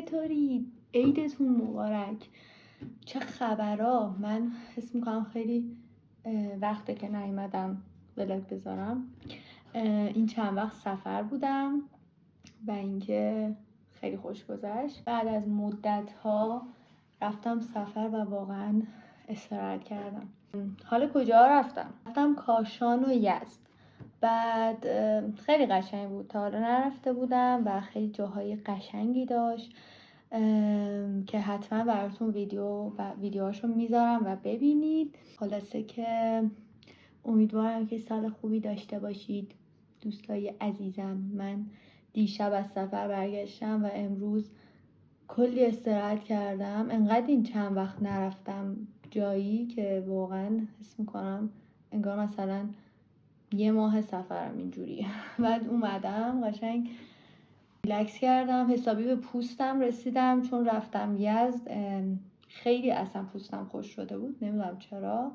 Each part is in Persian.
چطوری؟ عیدتون مبارک. چه خبرها؟ من حس میکنم خیلی وقته که نیومدم ولاگ بذارم. این چند وقت سفر بودم و اینکه خیلی خوش گذشت. بعد از مدت ها رفتم سفر و واقعا استراحت کردم. حالا کجا رفتم؟ رفتم کاشان و یزد. بعد خیلی قشنگ بود، تا حالا نرفته بودم و خیلی جاهای قشنگی داشت که حتما براتون ویدیوهاشو میذارم و ببینید. خلاصه که امیدوارم که سال خوبی داشته باشید دوستای عزیزم. من دیشب از سفر برگشتم و امروز کلی استراحت کردم. انقدر این چند وقت نرفتم جایی که واقعا حس میکنم انگار مثلا 1 ماه سفرم اینجوریه. بعد اومدم قشنگ ریلکس کردم، حسابی به پوستم رسیدم چون رفتم یزد. خیلی اصلا پوستم خوش شده بود، نمیدونم چرا.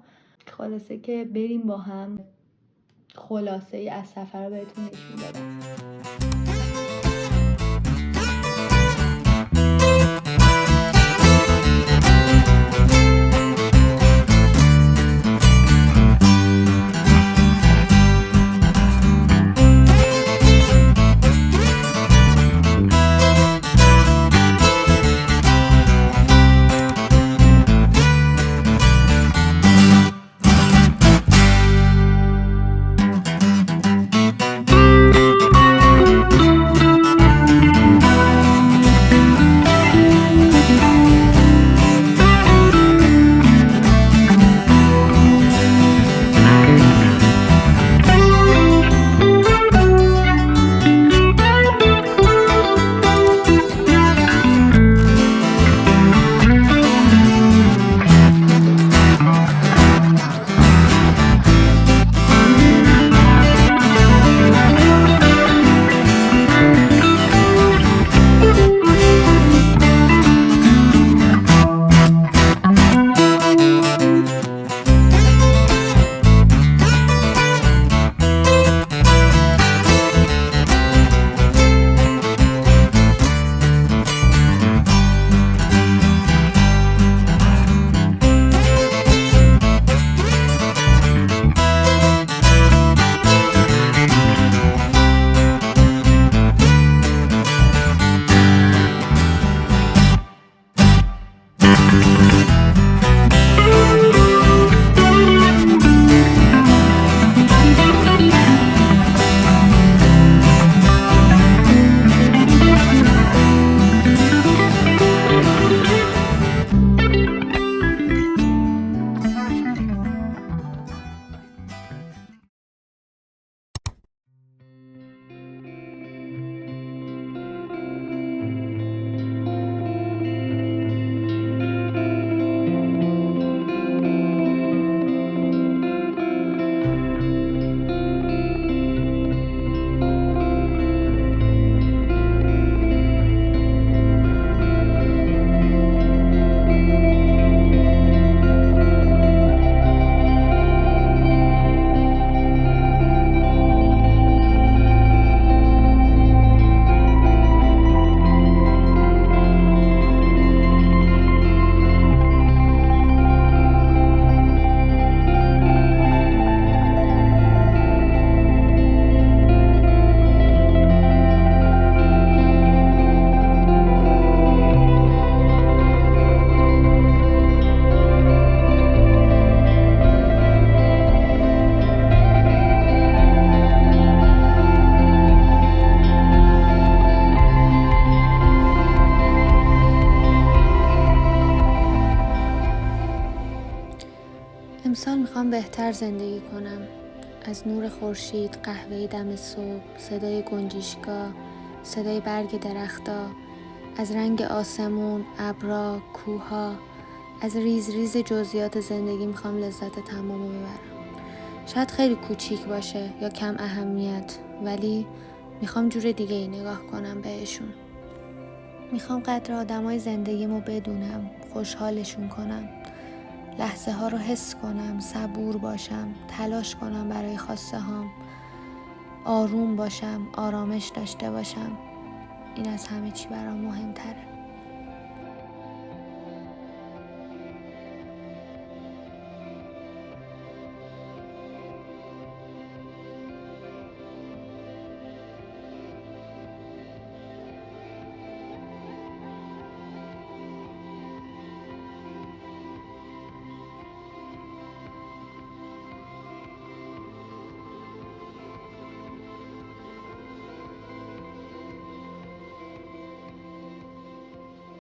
خلاصه که بریم با هم خلاصه ای از سفر رو بهتون نشون بدم. امسال میخوام بهتر زندگی کنم. از نور خورشید، قهوه دم صبح، صدای گنجشکا، صدای برگ درختا، از رنگ آسمون، ابرا، کوها، از ریز ریز جزئیات زندگی میخوام لذت تمامو ببرم. شاید خیلی کوچیک باشه یا کم اهمیت، ولی میخوام جور دیگه ای نگاه کنم بهشون. میخوام قدر آدمای زندگیمو بدونم، خوشحالشون کنم، لحظه ها رو حس کنم، صبور باشم، تلاش کنم برای خواسته هام، آروم باشم، آرامش داشته باشم. این از همه چی برام مهمتره.